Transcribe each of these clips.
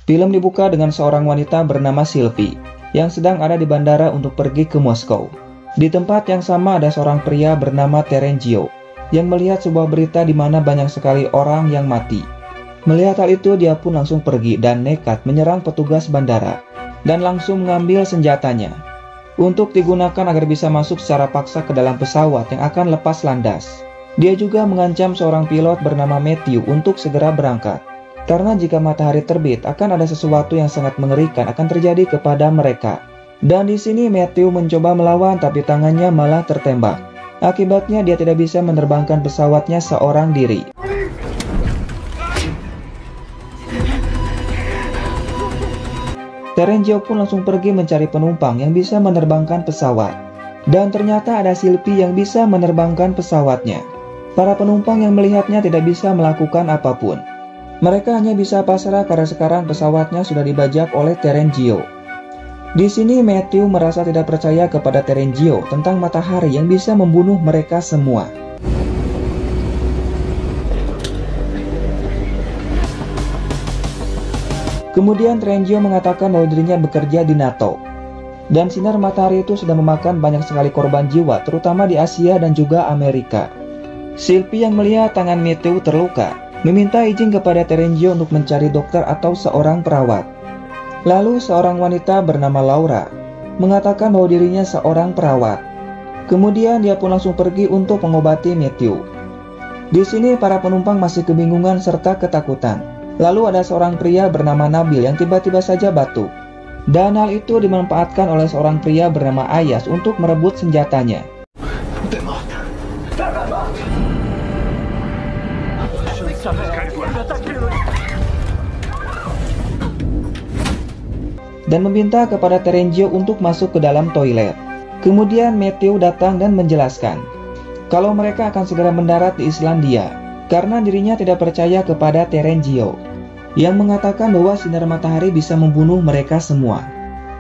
Film dibuka dengan seorang wanita bernama Sylvie yang sedang ada di bandara untuk pergi ke Moskow. Di tempat yang sama ada seorang pria bernama Terenzio yang melihat sebuah berita di mana banyak sekali orang yang mati. Melihat hal itu, dia pun langsung pergi dan nekat menyerang petugas bandara dan langsung mengambil senjatanya untuk digunakan agar bisa masuk secara paksa ke dalam pesawat yang akan lepas landas. Dia juga mengancam seorang pilot bernama Matthew untuk segera berangkat, karena jika matahari terbit akan ada sesuatu yang sangat mengerikan akan terjadi kepada mereka. Dan di sini Matthew mencoba melawan tapi tangannya malah tertembak. Akibatnya dia tidak bisa menerbangkan pesawatnya seorang diri. Terenzio pun langsung pergi mencari penumpang yang bisa menerbangkan pesawat. Dan ternyata ada Sylvie yang bisa menerbangkan pesawatnya. Para penumpang yang melihatnya tidak bisa melakukan apapun. Mereka hanya bisa pasrah karena sekarang pesawatnya sudah dibajak oleh Terenzio. Di sini Matthew merasa tidak percaya kepada Terenzio tentang matahari yang bisa membunuh mereka semua. Kemudian Terenzio mengatakan bahwa dirinya bekerja di NATO. Dan sinar matahari itu sudah memakan banyak sekali korban jiwa, terutama di Asia dan juga Amerika. Sylvie yang melihat tangan Matthew terluka meminta izin kepada Terenzio untuk mencari dokter atau seorang perawat. Lalu seorang wanita bernama Laura mengatakan bahwa dirinya seorang perawat. Kemudian dia pun langsung pergi untuk mengobati Matthew. Di sini para penumpang masih kebingungan serta ketakutan. Lalu ada seorang pria bernama Nabil yang tiba-tiba saja batuk. Dan hal itu dimanfaatkan oleh seorang pria bernama Ayas untuk merebut senjatanya. Dan meminta kepada Terenzio untuk masuk ke dalam toilet. Kemudian Matthew datang dan menjelaskan kalau mereka akan segera mendarat di Islandia karena dirinya tidak percaya kepada Terenzio yang mengatakan bahwa sinar matahari bisa membunuh mereka semua.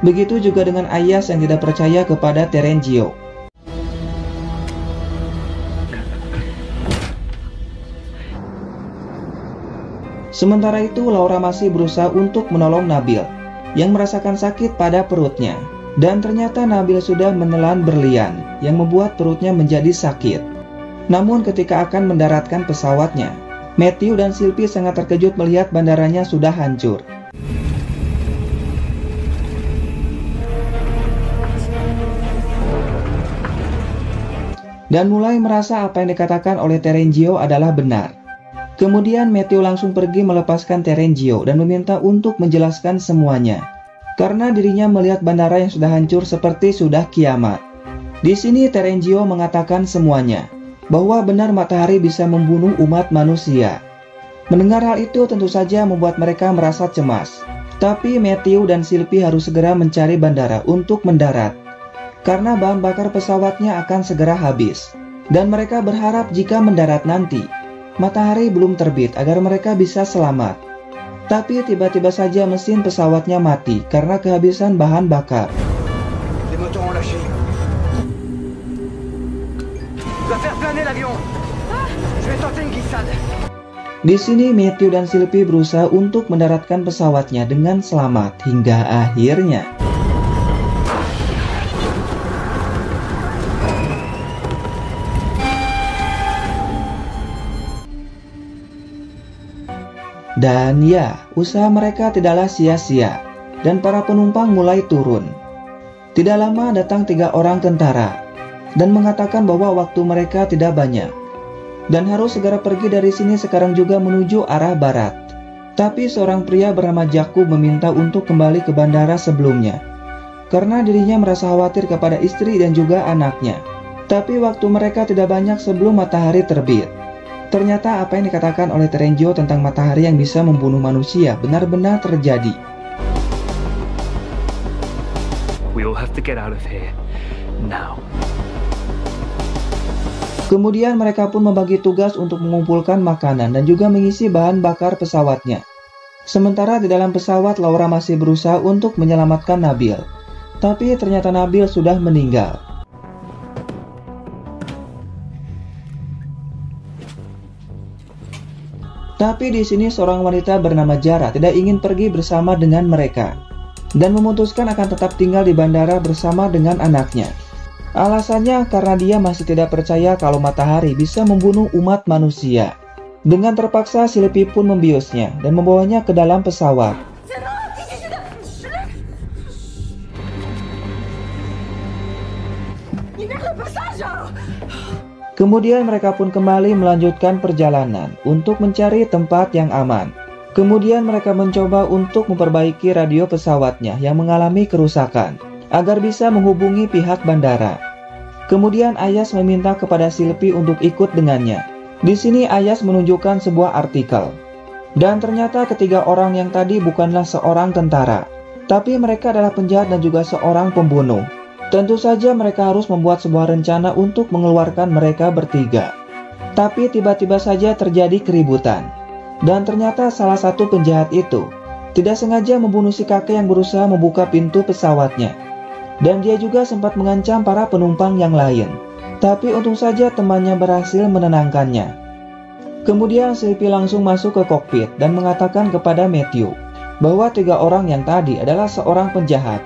Begitu juga dengan Ayas yang tidak percaya kepada Terenzio. Sementara itu Laura masih berusaha untuk menolong Nabil yang merasakan sakit pada perutnya. Dan ternyata Nabil sudah menelan berlian yang membuat perutnya menjadi sakit. Namun ketika akan mendaratkan pesawatnya, Matthew dan Sylvie sangat terkejut melihat bandaranya sudah hancur. Dan mulai merasa apa yang dikatakan oleh Terenzio adalah benar. Kemudian Matthew langsung pergi melepaskan Terenzio dan meminta untuk menjelaskan semuanya. Karena dirinya melihat bandara yang sudah hancur seperti sudah kiamat. Di sini Terenzio mengatakan semuanya, bahwa benar matahari bisa membunuh umat manusia. Mendengar hal itu tentu saja membuat mereka merasa cemas. Tapi Matthew dan Sylvie harus segera mencari bandara untuk mendarat. Karena bahan bakar pesawatnya akan segera habis. Dan mereka berharap jika mendarat nanti, matahari belum terbit agar mereka bisa selamat. Tapi tiba-tiba saja mesin pesawatnya mati karena kehabisan bahan bakar. Di sini Matthew dan Sylvie berusaha untuk mendaratkan pesawatnya dengan selamat hingga akhirnya. Dan ya, usaha mereka tidaklah sia-sia dan para penumpang mulai turun. Tidak lama datang 3 orang tentara dan mengatakan bahwa waktu mereka tidak banyak dan harus segera pergi dari sini sekarang juga menuju arah barat. Tapi seorang pria bernama Jakub meminta untuk kembali ke bandara sebelumnya karena dirinya merasa khawatir kepada istri dan juga anaknya. Tapi waktu mereka tidak banyak sebelum matahari terbit. Ternyata apa yang dikatakan oleh Terenzio tentang matahari yang bisa membunuh manusia benar-benar terjadi. We all have to get out of here now. Kemudian mereka pun membagi tugas untuk mengumpulkan makanan dan juga mengisi bahan bakar pesawatnya. Sementara di dalam pesawat Laura masih berusaha untuk menyelamatkan Nabil. Tapi ternyata Nabil sudah meninggal. Tapi di sini seorang wanita bernama Jara tidak ingin pergi bersama dengan mereka dan memutuskan akan tetap tinggal di bandara bersama dengan anaknya. Alasannya karena dia masih tidak percaya kalau matahari bisa membunuh umat manusia. Dengan terpaksa Sylvie pun membiusnya dan membawanya ke dalam pesawat. Kemudian mereka pun kembali melanjutkan perjalanan untuk mencari tempat yang aman. Kemudian mereka mencoba untuk memperbaiki radio pesawatnya yang mengalami kerusakan agar bisa menghubungi pihak bandara. Kemudian Ayas meminta kepada Sylvie untuk ikut dengannya. Di sini Ayas menunjukkan sebuah artikel. Dan ternyata ketiga orang yang tadi bukanlah seorang tentara, tapi mereka adalah penjahat dan juga seorang pembunuh. Tentu saja mereka harus membuat sebuah rencana untuk mengeluarkan mereka bertiga. Tapi tiba-tiba saja terjadi keributan. Dan ternyata salah satu penjahat itu tidak sengaja membunuh si kakek yang berusaha membuka pintu pesawatnya. Dan dia juga sempat mengancam para penumpang yang lain. Tapi untung saja temannya berhasil menenangkannya. Kemudian Sylvie langsung masuk ke kokpit dan mengatakan kepada Matthew bahwa tiga orang yang tadi adalah seorang penjahat.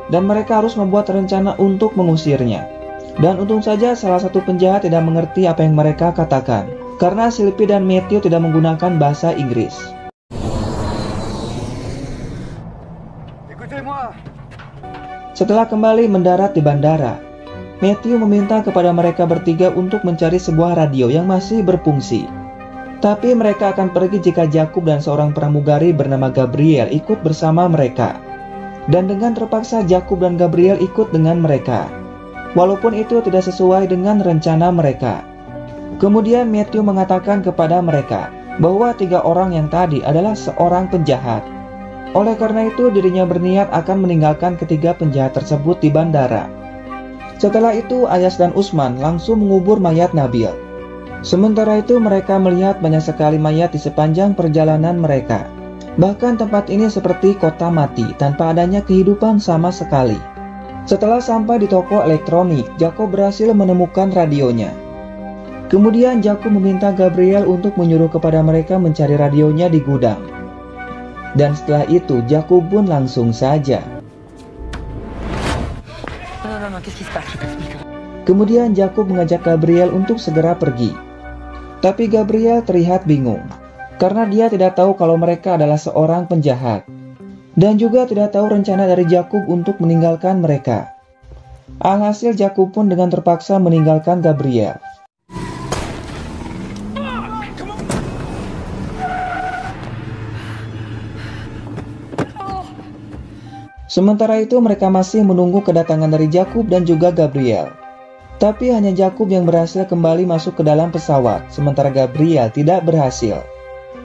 Dan mereka harus membuat rencana untuk mengusirnya. Dan untung saja salah satu penjahat tidak mengerti apa yang mereka katakan, karena Sylvie dan Matthew tidak menggunakan bahasa Inggris. Setelah kembali mendarat di bandara, Matthew meminta kepada mereka bertiga untuk mencari sebuah radio yang masih berfungsi. Tapi mereka akan pergi jika Jakub dan seorang pramugari bernama Gabriel ikut bersama mereka. Dan dengan terpaksa Jakub dan Gabriel ikut dengan mereka, walaupun itu tidak sesuai dengan rencana mereka. Kemudian Matthew mengatakan kepada mereka bahwa tiga orang yang tadi adalah seorang penjahat. Oleh karena itu dirinya berniat akan meninggalkan ketiga penjahat tersebut di bandara. Setelah itu Ayas dan Usman langsung mengubur mayat Nabil. Sementara itu mereka melihat banyak sekali mayat di sepanjang perjalanan mereka. Bahkan tempat ini seperti kota mati tanpa adanya kehidupan sama sekali. Setelah sampai di toko elektronik, Jacob berhasil menemukan radionya. Kemudian Jacob meminta Gabriel untuk menyuruh kepada mereka mencari radionya di gudang. Dan setelah itu Jacob pun langsung saja. Kemudian Jacob mengajak Gabriel untuk segera pergi. Tapi Gabriel terlihat bingung. Karena dia tidak tahu kalau mereka adalah seorang penjahat. Dan juga tidak tahu rencana dari Jakub untuk meninggalkan mereka. Alhasil Jakub pun dengan terpaksa meninggalkan Gabriel. Sementara itu mereka masih menunggu kedatangan dari Jakub dan juga Gabriel. Tapi hanya Jakub yang berhasil kembali masuk ke dalam pesawat, sementara Gabriel tidak berhasil.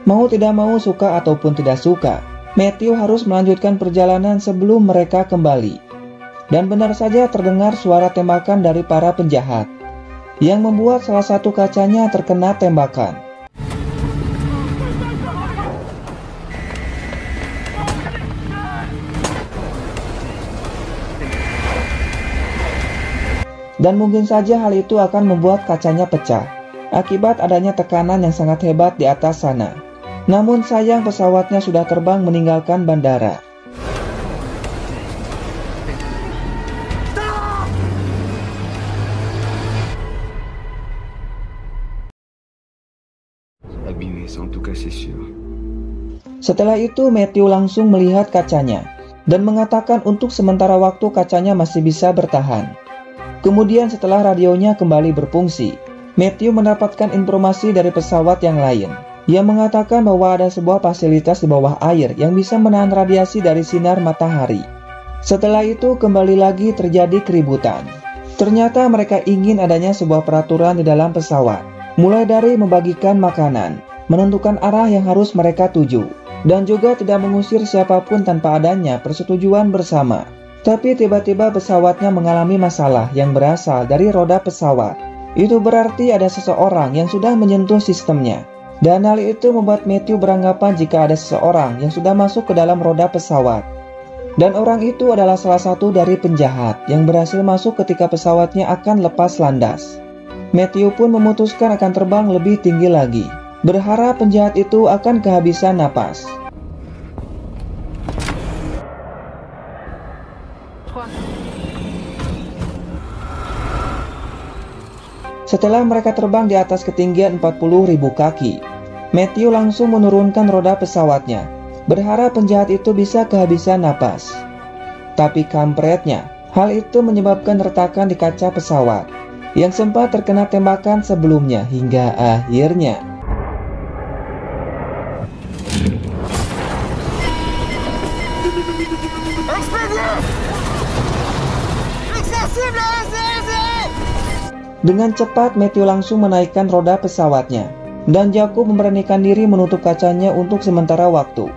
Mau tidak mau, suka ataupun tidak suka, Matthew harus melanjutkan perjalanan sebelum mereka kembali. Dan benar saja terdengar suara tembakan dari para penjahat, yang membuat salah satu kacanya terkena tembakan. Dan mungkin saja hal itu akan membuat kacanya pecah, akibat adanya tekanan yang sangat hebat di atas sana. Namun sayang pesawatnya sudah terbang meninggalkan bandara. Setelah itu Matthew langsung melihat kacanya dan mengatakan untuk sementara waktu kacanya masih bisa bertahan. Kemudian setelah radionya kembali berfungsi, Matthew mendapatkan informasi dari pesawat yang lain yang mengatakan bahwa ada sebuah fasilitas di bawah air yang bisa menahan radiasi dari sinar matahari. Setelah itu kembali lagi terjadi keributan. Ternyata mereka ingin adanya sebuah peraturan di dalam pesawat, mulai dari membagikan makanan, menentukan arah yang harus mereka tuju, dan juga tidak mengusir siapapun tanpa adanya persetujuan bersama. Tapi tiba-tiba pesawatnya mengalami masalah yang berasal dari roda pesawat. Itu berarti ada seseorang yang sudah menyentuh sistemnya. Dan hal itu membuat Matthew beranggapan jika ada seseorang yang sudah masuk ke dalam roda pesawat. Dan orang itu adalah salah satu dari penjahat yang berhasil masuk ketika pesawatnya akan lepas landas. Matthew pun memutuskan akan terbang lebih tinggi lagi. berharap penjahat itu akan kehabisan napas. Setelah mereka terbang di atas ketinggian 40.000 kaki, Matthew langsung menurunkan roda pesawatnya, berharap penjahat itu bisa kehabisan napas. Tapi kampretnya, hal itu menyebabkan retakan di kaca pesawat yang sempat terkena tembakan sebelumnya hingga akhirnya dengan cepat Matthew langsung menaikkan roda pesawatnya, dan Jakub memberanikan diri menutup kacanya untuk sementara waktu.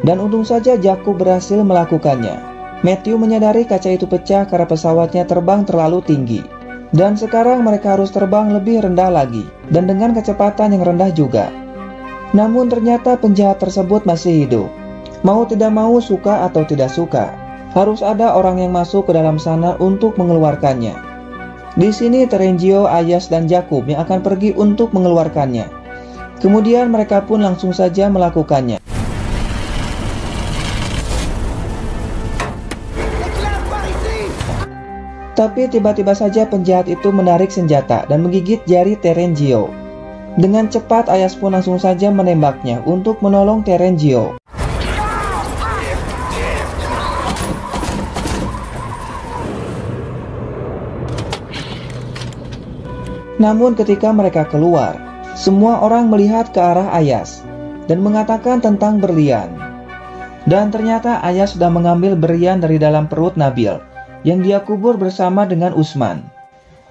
Dan untung saja Jakub berhasil melakukannya. Matthew menyadari kaca itu pecah karena pesawatnya terbang terlalu tinggi. Dan sekarang mereka harus terbang lebih rendah lagi, dan dengan kecepatan yang rendah juga. Namun ternyata penjahat tersebut masih hidup. Mau tidak mau, suka atau tidak suka, harus ada orang yang masuk ke dalam sana untuk mengeluarkannya. Di sini Terenzio, Ayas, dan Jakub yang akan pergi untuk mengeluarkannya. Kemudian mereka pun langsung saja melakukannya. Tapi tiba-tiba saja penjahat itu menarik senjata dan menggigit jari Terenzio. Dengan cepat Ayas pun langsung saja menembaknya untuk menolong Terenzio. Namun ketika mereka keluar, semua orang melihat ke arah Ayas dan mengatakan tentang berlian. Dan ternyata Ayas sudah mengambil berlian dari dalam perut Nabil yang dia kubur bersama dengan Usman.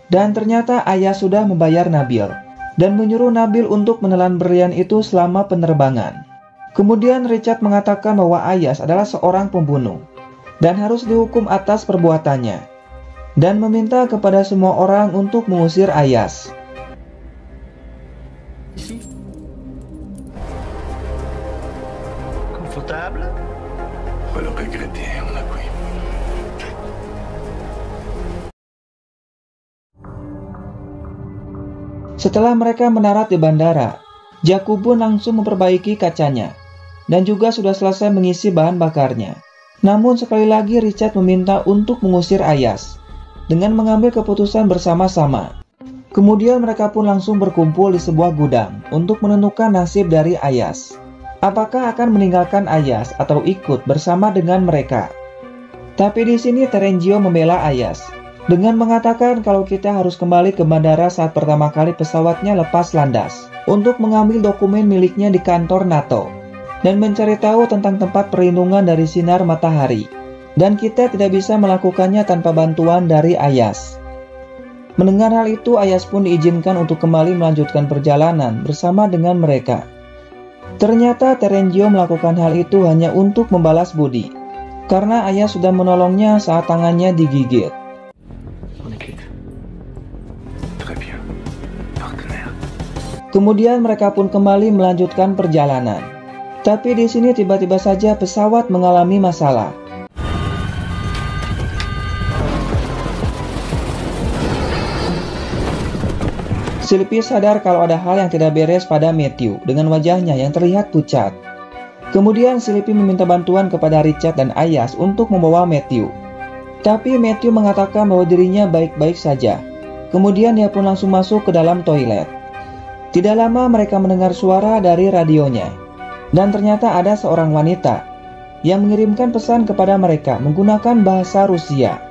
Dan ternyata Ayas sudah membayar Nabil dan menyuruh Nabil untuk menelan berlian itu selama penerbangan. Kemudian Richard mengatakan bahwa Ayas adalah seorang pembunuh dan harus dihukum atas perbuatannya, dan meminta kepada semua orang untuk mengusir Ayas. Confortable? On va le regretter, mon ami. Setelah mereka mendarat di bandara, Jakub pun langsung memperbaiki kacanya dan juga sudah selesai mengisi bahan bakarnya. Namun sekali lagi Richard meminta untuk mengusir Ayas dengan mengambil keputusan bersama-sama. Kemudian mereka pun langsung berkumpul di sebuah gudang untuk menentukan nasib dari Ayas. Apakah akan meninggalkan Ayas atau ikut bersama dengan mereka? Tapi di sini Terenzio membela Ayas dengan mengatakan kalau kita harus kembali ke bandara saat pertama kali pesawatnya lepas landas untuk mengambil dokumen miliknya di kantor NATO dan mencari tahu tentang tempat perlindungan dari sinar matahari, dan kita tidak bisa melakukannya tanpa bantuan dari Ayas. Mendengar hal itu, Ayas pun diizinkan untuk kembali melanjutkan perjalanan bersama dengan mereka. Ternyata Terenzio melakukan hal itu hanya untuk membalas budi, karena Ayas sudah menolongnya saat tangannya digigit. Kemudian mereka pun kembali melanjutkan perjalanan. Tapi di sini tiba-tiba saja pesawat mengalami masalah. Sylvie sadar kalau ada hal yang tidak beres pada Matthew dengan wajahnya yang terlihat pucat. Kemudian Sylvie meminta bantuan kepada Richard dan Ayas untuk membawa Matthew. Tapi Matthew mengatakan bahwa dirinya baik-baik saja. Kemudian dia pun langsung masuk ke dalam toilet. Tidak lama mereka mendengar suara dari radionya, dan ternyata ada seorang wanita yang mengirimkan pesan kepada mereka menggunakan bahasa Rusia.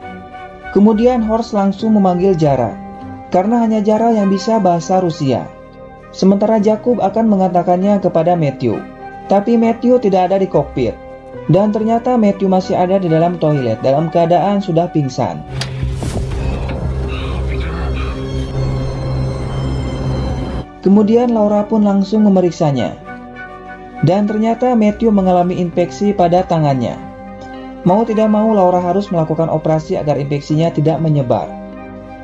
Kemudian Horst langsung memanggil Jara, karena hanya Jara yang bisa bahasa Rusia. Sementara Jakub akan mengatakannya kepada Matthew, tapi Matthew tidak ada di kokpit, dan ternyata Matthew masih ada di dalam toilet dalam keadaan sudah pingsan. Kemudian Laura pun langsung memeriksanya. Dan ternyata Matthew mengalami infeksi pada tangannya. Mau tidak mau Laura harus melakukan operasi agar infeksinya tidak menyebar.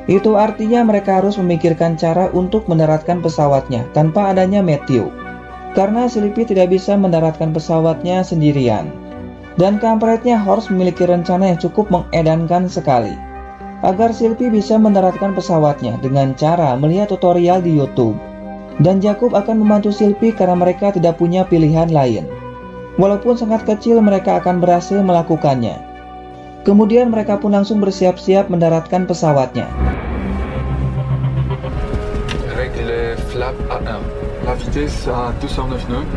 Itu artinya mereka harus memikirkan cara untuk mendaratkan pesawatnya tanpa adanya Matthew. karena Sylvie tidak bisa mendaratkan pesawatnya sendirian. Dan kampretnya Horst memiliki rencana yang cukup mengedankan sekali, agar Sylvie bisa mendaratkan pesawatnya dengan cara melihat tutorial di YouTube. Dan Jakub akan membantu Sylvie karena mereka tidak punya pilihan lain. Walaupun sangat kecil, mereka akan berhasil melakukannya. Kemudian mereka pun langsung bersiap-siap mendaratkan pesawatnya. Règle flap A1. La vitesse à 209 nœuds.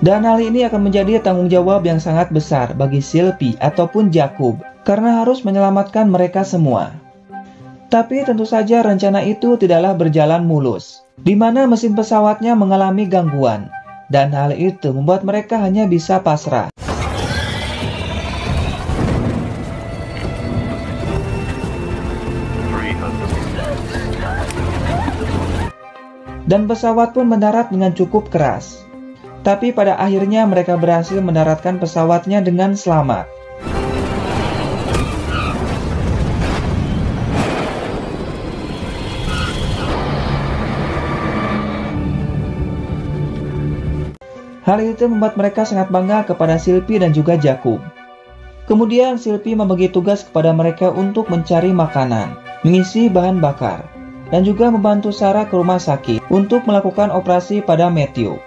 Dan hal ini akan menjadi tanggung jawab yang sangat besar bagi Sylvie ataupun Jakub, karena harus menyelamatkan mereka semua. Tapi tentu saja rencana itu tidaklah berjalan mulus, di mana mesin pesawatnya mengalami gangguan, dan hal itu membuat mereka hanya bisa pasrah. Dan pesawat pun mendarat dengan cukup keras. Tapi pada akhirnya mereka berhasil mendaratkan pesawatnya dengan selamat. Hal itu membuat mereka sangat bangga kepada Sylvie dan juga Jakub. Kemudian Sylvie membagi tugas kepada mereka untuk mencari makanan, mengisi bahan bakar, dan juga membantu Sarah ke rumah sakit untuk melakukan operasi pada Matthew.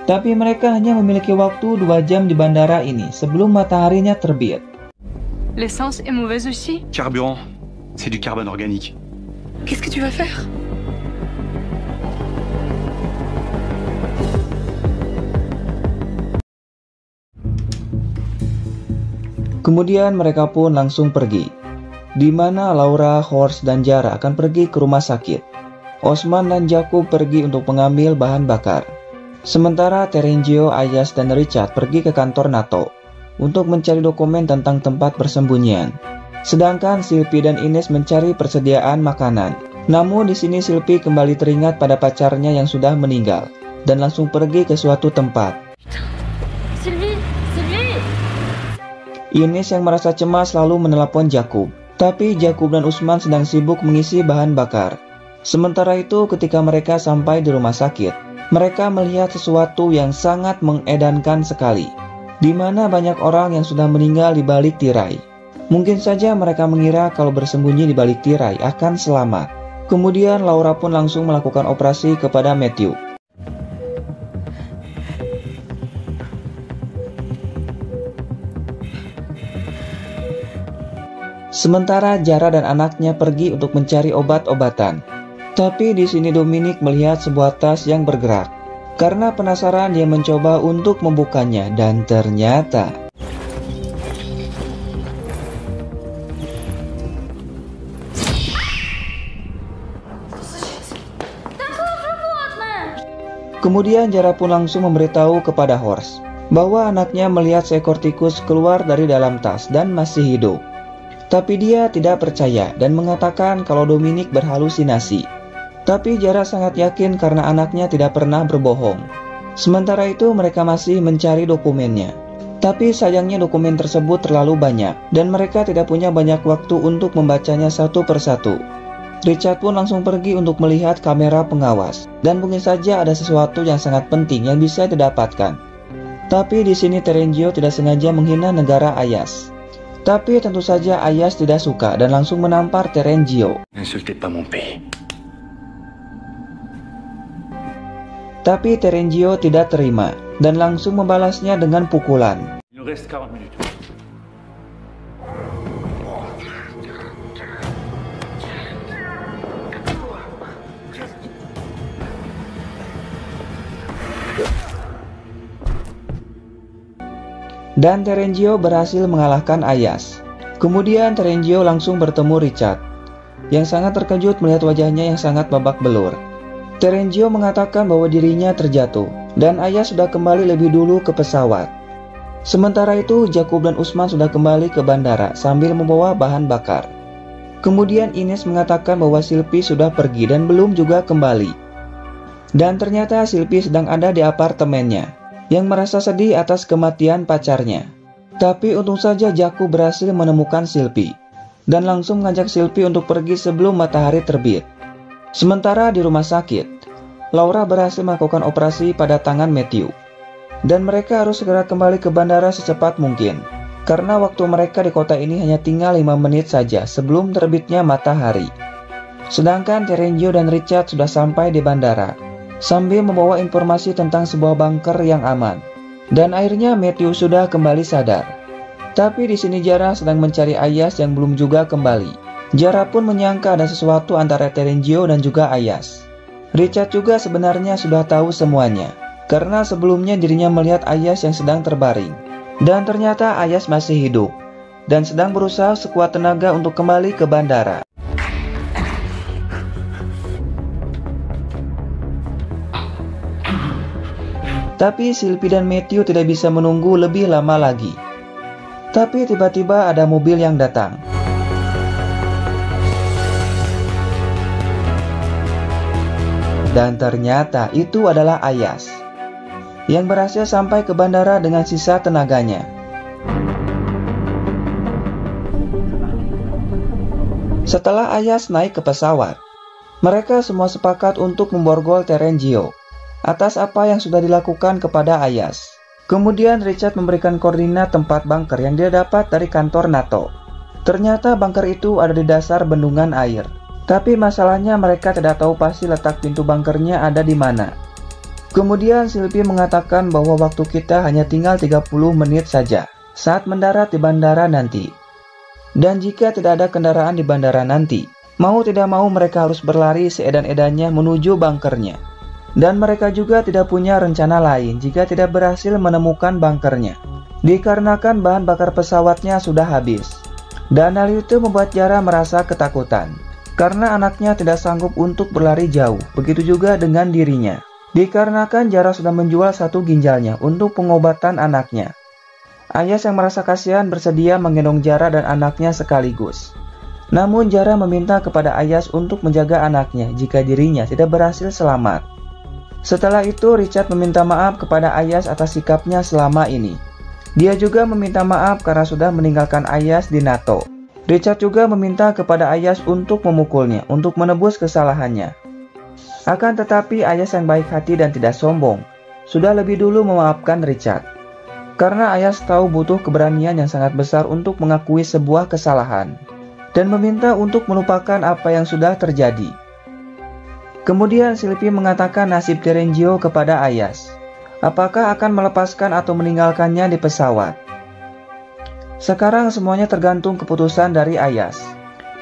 Tapi mereka hanya memiliki waktu 2 jam di bandara ini sebelum mataharinya terbit. L'essence est mauvaise aussi? Carburant, c'est du carbone organique. Qu'est-ce que tu vas faire? Kemudian mereka pun langsung pergi, di mana Laura, Horst, dan Jara akan pergi ke rumah sakit. Osman dan Jakub pergi untuk mengambil bahan bakar. Sementara Terenzio, Ayas, dan Richard pergi ke kantor NATO untuk mencari dokumen tentang tempat persembunyian. Sedangkan Sylvie dan Ines mencari persediaan makanan. Namun di sini Sylvie kembali teringat pada pacarnya yang sudah meninggal dan langsung pergi ke suatu tempat. Sylvie! Sylvie! Ines yang merasa cemas lalu menelepon Jakub. Tapi Jakub dan Usman sedang sibuk mengisi bahan bakar. Sementara itu ketika mereka sampai di rumah sakit, mereka melihat sesuatu yang sangat mengedankan sekali, di mana banyak orang yang sudah meninggal di balik tirai. Mungkin saja mereka mengira kalau bersembunyi di balik tirai akan selamat. Kemudian Laura pun langsung melakukan operasi kepada Matthew. Sementara Jara dan anaknya pergi untuk mencari obat-obatan. Tapi di sini Dominic melihat sebuah tas yang bergerak. Karena penasaran dia mencoba untuk membukanya dan ternyata kemudian Jara pun langsung memberitahu kepada Horst bahwa anaknya melihat seekor tikus keluar dari dalam tas dan masih hidup. Tapi dia tidak percaya dan mengatakan kalau Dominic berhalusinasi. Tapi Jara sangat yakin karena anaknya tidak pernah berbohong. Sementara itu mereka masih mencari dokumennya. Tapi sayangnya dokumen tersebut terlalu banyak dan mereka tidak punya banyak waktu untuk membacanya satu persatu. Richard pun langsung pergi untuk melihat kamera pengawas dan mungkin saja ada sesuatu yang sangat penting yang bisa didapatkan. Tapi di sini Terenzio tidak sengaja menghina negara Ayas. Tapi tentu saja Ayas tidak suka dan langsung menampar Terenzio. N'insultez pas mon pays. Tapi Terenzio tidak terima dan langsung membalasnya dengan pukulan. Il nous reste 40 minutes. Dan Terenzio berhasil mengalahkan Ayas. Kemudian Terenzio langsung bertemu Richard, yang sangat terkejut melihat wajahnya yang sangat babak belur. Terenzio mengatakan bahwa dirinya terjatuh, dan Ayas sudah kembali lebih dulu ke pesawat. Sementara itu, Jakub dan Usman sudah kembali ke bandara sambil membawa bahan bakar. Kemudian Ines mengatakan bahwa Sylvie sudah pergi dan belum juga kembali. Dan ternyata Sylvie sedang ada di apartemennya, yang merasa sedih atas kematian pacarnya. Tapi untung saja Jakub berhasil menemukan Sylvie dan langsung mengajak Sylvie untuk pergi sebelum matahari terbit. Sementara di rumah sakit, Laura berhasil melakukan operasi pada tangan Matthew. Dan mereka harus segera kembali ke bandara secepat mungkin. Karena waktu mereka di kota ini hanya tinggal 5 menit saja sebelum terbitnya matahari. Sedangkan Terenzio dan Richard sudah sampai di bandara, sambil membawa informasi tentang sebuah bunker yang aman. Dan akhirnya Matthew sudah kembali sadar. Tapi di sini Jara sedang mencari Ayas yang belum juga kembali. Jara pun menyangka ada sesuatu antara Terenzio dan juga Ayas. Richard juga sebenarnya sudah tahu semuanya, karena sebelumnya dirinya melihat Ayas yang sedang terbaring. Dan ternyata Ayas masih hidup, dan sedang berusaha sekuat tenaga untuk kembali ke bandara. Tapi Sylvie dan Matthew tidak bisa menunggu lebih lama lagi. Tapi tiba-tiba ada mobil yang datang. Dan ternyata itu adalah Ayas, yang berhasil sampai ke bandara dengan sisa tenaganya. Setelah Ayas naik ke pesawat, mereka semua sepakat untuk memborgol Terenzio atas apa yang sudah dilakukan kepada Ayas. Kemudian Richard memberikan koordinat tempat bunker yang dia dapat dari kantor NATO. Ternyata bunker itu ada di dasar bendungan air. Tapi masalahnya mereka tidak tahu pasti letak pintu bunkernya ada di mana. Kemudian Sylvie mengatakan bahwa waktu kita hanya tinggal 30 menit saja saat mendarat di bandara nanti. Dan jika tidak ada kendaraan di bandara nanti, mau tidak mau mereka harus berlari seedan-edannya menuju bunkernya. Dan mereka juga tidak punya rencana lain jika tidak berhasil menemukan bunkernya, dikarenakan bahan bakar pesawatnya sudah habis. Dan hal itu membuat Jara merasa ketakutan, karena anaknya tidak sanggup untuk berlari jauh, begitu juga dengan dirinya. Dikarenakan Jara sudah menjual 1 ginjalnya untuk pengobatan anaknya. Ayas yang merasa kasihan bersedia menggendong Jara dan anaknya sekaligus. Namun Jara meminta kepada Ayas untuk menjaga anaknya jika dirinya tidak berhasil selamat. Setelah itu Richard meminta maaf kepada Ayas atas sikapnya selama ini. Dia juga meminta maaf karena sudah meninggalkan Ayas di NATO. Richard juga meminta kepada Ayas untuk memukulnya untuk menebus kesalahannya. Akan tetapi Ayas yang baik hati dan tidak sombong sudah lebih dulu memaafkan Richard. Karena Ayas tahu butuh keberanian yang sangat besar untuk mengakui sebuah kesalahan dan meminta untuk melupakan apa yang sudah terjadi. Kemudian Sylvie mengatakan nasib Terenzio kepada Ayas. Apakah akan melepaskan atau meninggalkannya di pesawat? Sekarang semuanya tergantung keputusan dari Ayas,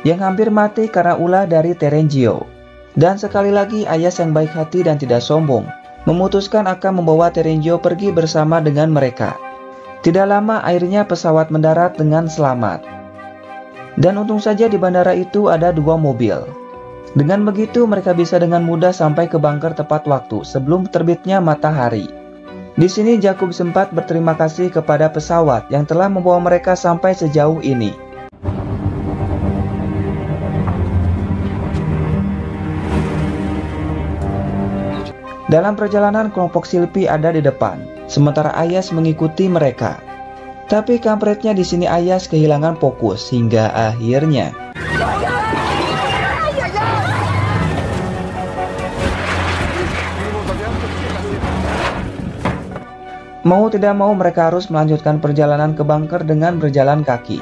yang hampir mati karena ulah dari Terenzio. Dan sekali lagi Ayas yang baik hati dan tidak sombong, memutuskan akan membawa Terenzio pergi bersama dengan mereka. Tidak lama akhirnya pesawat mendarat dengan selamat. Dan untung saja di bandara itu ada 2 mobil. Dengan begitu mereka bisa dengan mudah sampai ke bunker tepat waktu sebelum terbitnya matahari. Di sini Jakub sempat berterima kasih kepada pesawat yang telah membawa mereka sampai sejauh ini. Dalam perjalanan kelompok Sylvie ada di depan, sementara Ayas mengikuti mereka. Tapi kampretnya di sini Ayas kehilangan fokus hingga akhirnya mau tidak mau mereka harus melanjutkan perjalanan ke bunker dengan berjalan kaki.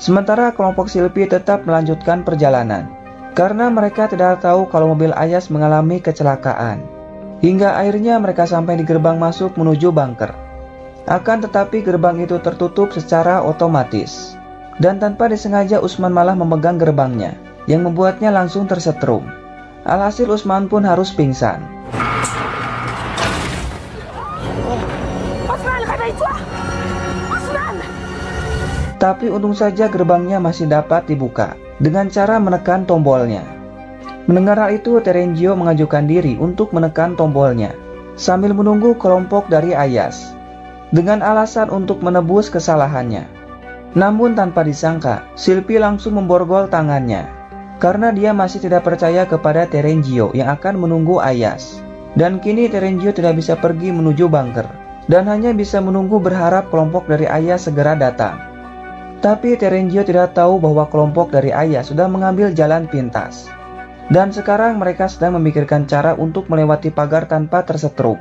Sementara kelompok Sylvie tetap melanjutkan perjalanan, karena mereka tidak tahu kalau mobil Ayas mengalami kecelakaan. Hingga akhirnya mereka sampai di gerbang masuk menuju bunker. Akan tetapi gerbang itu tertutup secara otomatis. Dan tanpa disengaja Usman malah memegang gerbangnya, yang membuatnya langsung tersetrum. Alhasil Usman pun harus pingsan. Tapi untung saja gerbangnya masih dapat dibuka dengan cara menekan tombolnya. Mendengar hal itu, Terenzio mengajukan diri untuk menekan tombolnya sambil menunggu kelompok dari Ayas dengan alasan untuk menebus kesalahannya. Namun tanpa disangka, Sylvie langsung memborgol tangannya karena dia masih tidak percaya kepada Terenzio yang akan menunggu Ayas. Dan kini Terenzio tidak bisa pergi menuju bunker dan hanya bisa menunggu berharap kelompok dari Ayas segera datang. Tapi Terenzio tidak tahu bahwa kelompok dari Ayas sudah mengambil jalan pintas. Dan sekarang mereka sedang memikirkan cara untuk melewati pagar tanpa tersetrum.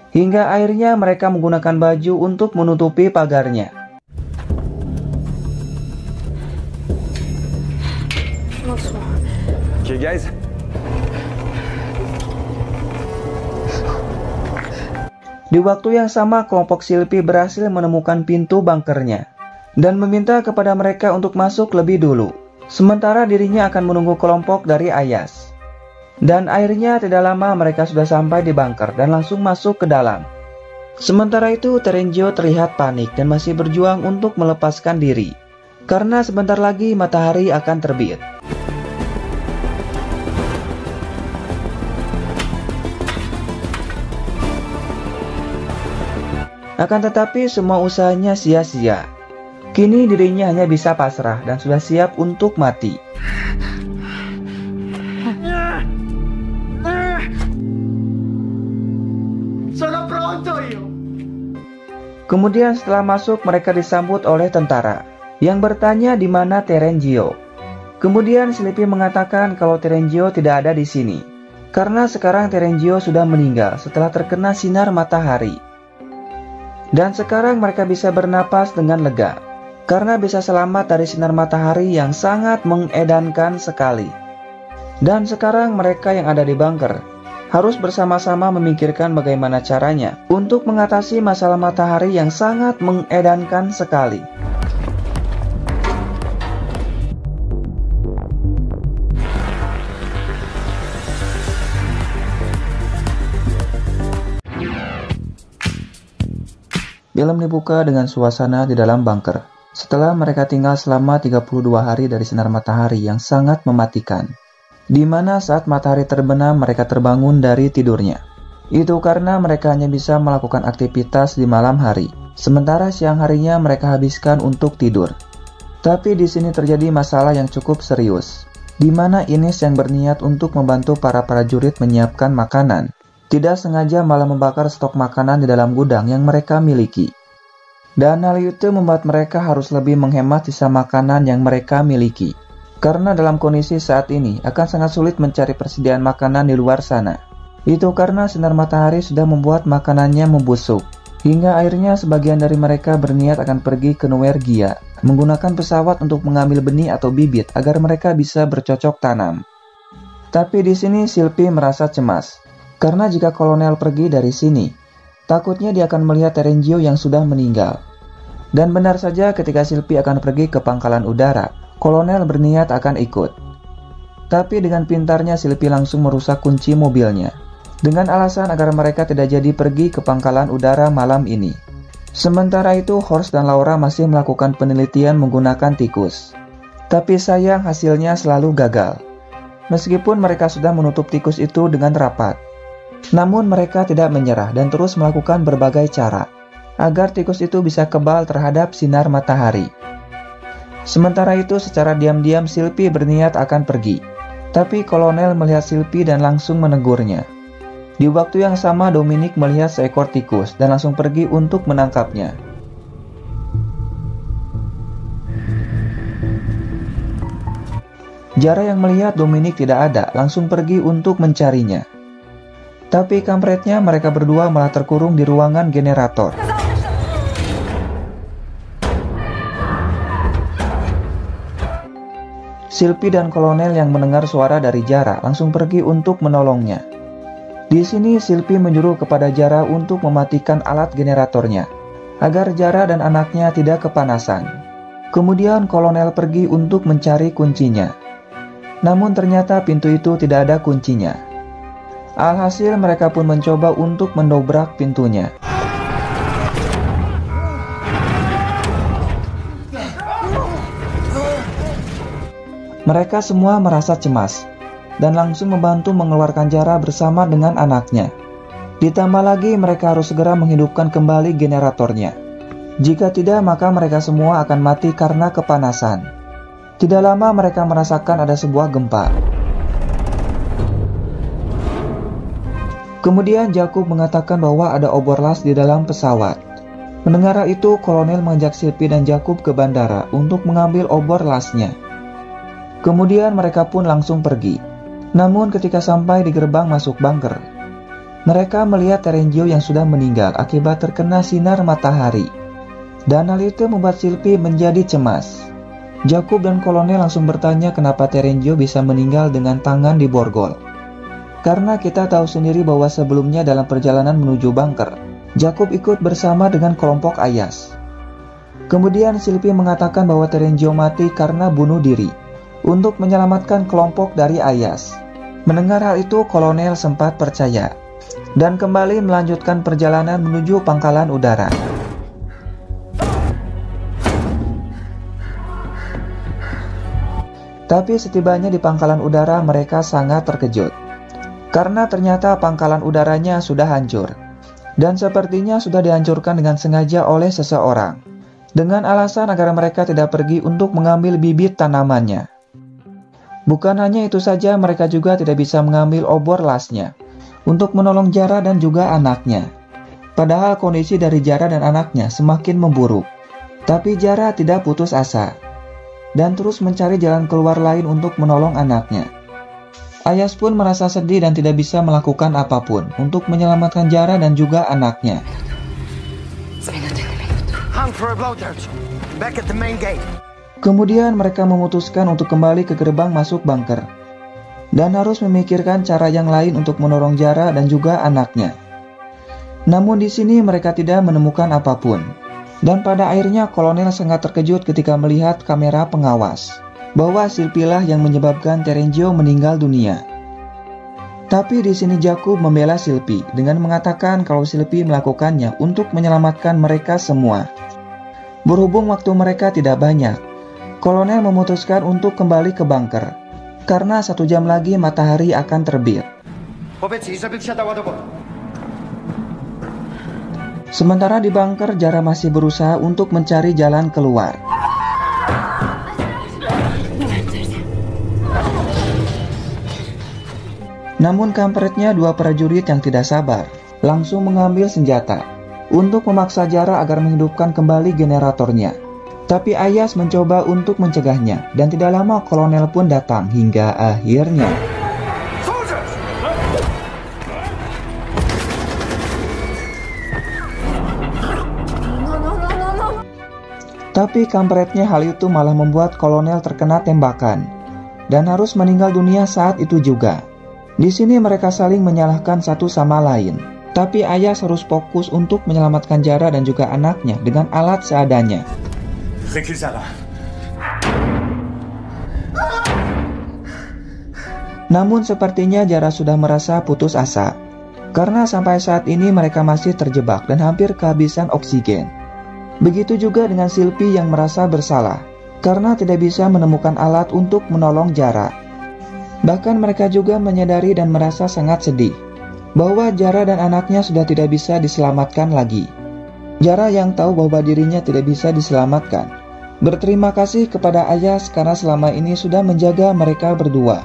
Hingga akhirnya mereka menggunakan baju untuk menutupi pagarnya. Okay, guys. Di waktu yang sama, kelompok Sylvie berhasil menemukan pintu bunkernya dan meminta kepada mereka untuk masuk lebih dulu. Sementara dirinya akan menunggu kelompok dari Ayas. Dan akhirnya tidak lama mereka sudah sampai di bunker dan langsung masuk ke dalam. Sementara itu Terenzio terlihat panik dan masih berjuang untuk melepaskan diri. Karena sebentar lagi matahari akan terbit. Akan tetapi semua usahanya sia-sia. Kini dirinya hanya bisa pasrah dan sudah siap untuk mati. Kemudian setelah masuk mereka disambut oleh tentara yang bertanya di mana Terenzio. Kemudian Sylvie mengatakan kalau Terenzio tidak ada di sini karena sekarang Terenzio sudah meninggal setelah terkena sinar matahari. Dan sekarang mereka bisa bernapas dengan lega karena bisa selamat dari sinar matahari yang sangat mengedankan sekali. Dan sekarang mereka yang ada di bunker harus bersama-sama memikirkan bagaimana caranya untuk mengatasi masalah matahari yang sangat mengedankan sekali. Film dibuka dengan suasana di dalam bunker. Setelah mereka tinggal selama 32 hari dari sinar matahari yang sangat mematikan, di mana saat matahari terbenam mereka terbangun dari tidurnya. Itu karena mereka hanya bisa melakukan aktivitas di malam hari, sementara siang harinya mereka habiskan untuk tidur. Tapi di sini terjadi masalah yang cukup serius, di mana Ines yang berniat untuk membantu para prajurit menyiapkan makanan, tidak sengaja malah membakar stok makanan di dalam gudang yang mereka miliki. Dan hal itu membuat mereka harus lebih menghemat sisa makanan yang mereka miliki. Karena dalam kondisi saat ini akan sangat sulit mencari persediaan makanan di luar sana. Itu karena sinar matahari sudah membuat makanannya membusuk. Hingga akhirnya sebagian dari mereka berniat akan pergi ke Noergia, menggunakan pesawat untuk mengambil benih atau bibit agar mereka bisa bercocok tanam. Tapi di sini Sylvie merasa cemas. Karena jika kolonel pergi dari sini, takutnya dia akan melihat Terenzio yang sudah meninggal. Dan benar saja ketika Sylvie akan pergi ke pangkalan udara, kolonel berniat akan ikut. Tapi dengan pintarnya Sylvie langsung merusak kunci mobilnya, dengan alasan agar mereka tidak jadi pergi ke pangkalan udara malam ini. Sementara itu Horst dan Laura masih melakukan penelitian menggunakan tikus. Tapi sayang hasilnya selalu gagal. Meskipun mereka sudah menutup tikus itu dengan rapat. Namun mereka tidak menyerah dan terus melakukan berbagai cara agar tikus itu bisa kebal terhadap sinar matahari. Sementara itu secara diam-diam Sylvie berniat akan pergi. Tapi kolonel melihat Sylvie dan langsung menegurnya. Di waktu yang sama Dominic melihat seekor tikus dan langsung pergi untuk menangkapnya. Jara yang melihat Dominic tidak ada langsung pergi untuk mencarinya. Tapi kampretnya mereka berdua malah terkurung di ruangan generator. Sylvie dan kolonel yang mendengar suara dari Jara langsung pergi untuk menolongnya. Di sini Sylvie menyuruh kepada Jara untuk mematikan alat generatornya, agar Jara dan anaknya tidak kepanasan. Kemudian kolonel pergi untuk mencari kuncinya. Namun ternyata pintu itu tidak ada kuncinya. Alhasil mereka pun mencoba untuk mendobrak pintunya. Mereka semua merasa cemas dan langsung membantu mengeluarkan Jara bersama dengan anaknya. Ditambah lagi mereka harus segera menghidupkan kembali generatornya. Jika tidak maka mereka semua akan mati karena kepanasan. Tidak lama mereka merasakan ada sebuah gempa. Kemudian Jakub mengatakan bahwa ada obor las di dalam pesawat. Mendengar itu, kolonel mengajak Sylvie dan Jakub ke bandara untuk mengambil obor lasnya. Kemudian mereka pun langsung pergi. Namun ketika sampai di gerbang masuk bunker, mereka melihat Terengio yang sudah meninggal akibat terkena sinar matahari. Dan hal itu membuat Sylvie menjadi cemas. Jakub dan kolonel langsung bertanya kenapa Terengio bisa meninggal dengan tangan diborgol. Karena kita tahu sendiri bahwa sebelumnya dalam perjalanan menuju bunker, Jakub ikut bersama dengan kelompok Ayas. Kemudian Sylvie mengatakan bahwa Terengio mati karena bunuh diri untuk menyelamatkan kelompok dari Ayas. Mendengar hal itu, kolonel sempat percaya dan kembali melanjutkan perjalanan menuju pangkalan udara. Tapi setibanya di pangkalan udara, mereka sangat terkejut karena ternyata pangkalan udaranya sudah hancur dan sepertinya sudah dihancurkan dengan sengaja oleh seseorang dengan alasan agar mereka tidak pergi untuk mengambil bibit tanamannya. Bukan hanya itu saja, mereka juga tidak bisa mengambil obor lasnya untuk menolong Jara dan juga anaknya. Padahal kondisi dari Jara dan anaknya semakin memburuk. Tapi Jara tidak putus asa dan terus mencari jalan keluar lain untuk menolong anaknya. Ayas pun merasa sedih dan tidak bisa melakukan apapun untuk menyelamatkan Jara dan juga anaknya. Kemudian mereka memutuskan untuk kembali ke gerbang masuk bunker dan harus memikirkan cara yang lain untuk menolong Jara dan juga anaknya. Namun di sini mereka tidak menemukan apapun. Dan pada akhirnya kolonel sangat terkejut ketika melihat kamera pengawas bahwa Sylvie lah yang menyebabkan Terengio meninggal dunia. Tapi di sini Jakub membela Sylvie dengan mengatakan kalau Sylvie melakukannya untuk menyelamatkan mereka semua. Berhubung waktu mereka tidak banyak, kolonel memutuskan untuk kembali ke bunker karena 1 jam lagi matahari akan terbit. Sementara di bunker, Jara masih berusaha untuk mencari jalan keluar. Namun kampretnya 2 prajurit yang tidak sabar langsung mengambil senjata untuk memaksa Jara agar menghidupkan kembali generatornya. Tapi Ayas mencoba untuk mencegahnya dan tidak lama kolonel pun datang hingga akhirnya. Tapi kampretnya hal itu malah membuat kolonel terkena tembakan dan harus meninggal dunia saat itu juga. Di sini mereka saling menyalahkan satu sama lain. Tapi Ayas harus fokus untuk menyelamatkan Jara dan juga anaknya dengan alat seadanya. Namun sepertinya Jara sudah merasa putus asa karena sampai saat ini mereka masih terjebak dan hampir kehabisan oksigen. Begitu juga dengan Sylvie yang merasa bersalah karena tidak bisa menemukan alat untuk menolong Jara. Bahkan mereka juga menyadari dan merasa sangat sedih bahwa Jara dan anaknya sudah tidak bisa diselamatkan lagi. Jara yang tahu bahwa dirinya tidak bisa diselamatkan berterima kasih kepada Ayas karena selama ini sudah menjaga mereka berdua.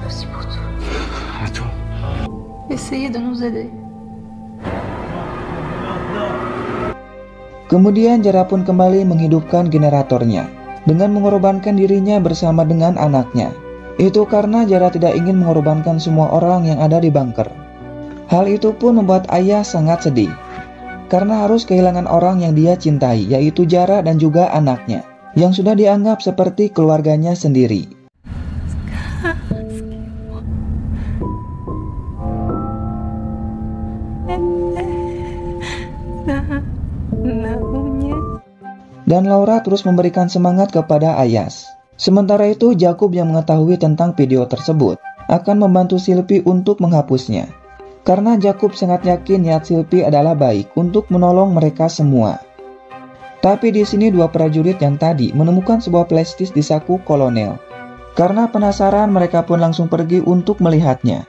Essayez de nous aider. Kemudian Jara pun kembali menghidupkan generatornya dengan mengorbankan dirinya bersama dengan anaknya. Itu karena Jara tidak ingin mengorbankan semua orang yang ada di bunker. Hal itu pun membuat Ayah sangat sedih karena harus kehilangan orang yang dia cintai, yaitu Jara dan juga anaknya yang sudah dianggap seperti keluarganya sendiri. Dan Laura terus memberikan semangat kepada Ayas. Sementara itu Jakub yang mengetahui tentang video tersebut akan membantu Sylvie untuk menghapusnya. Karena Jakub sangat yakin niat Sylvie adalah baik untuk menolong mereka semua. Tapi di sini 2 prajurit yang tadi menemukan sebuah plastis di saku kolonel. Karena penasaran mereka pun langsung pergi untuk melihatnya.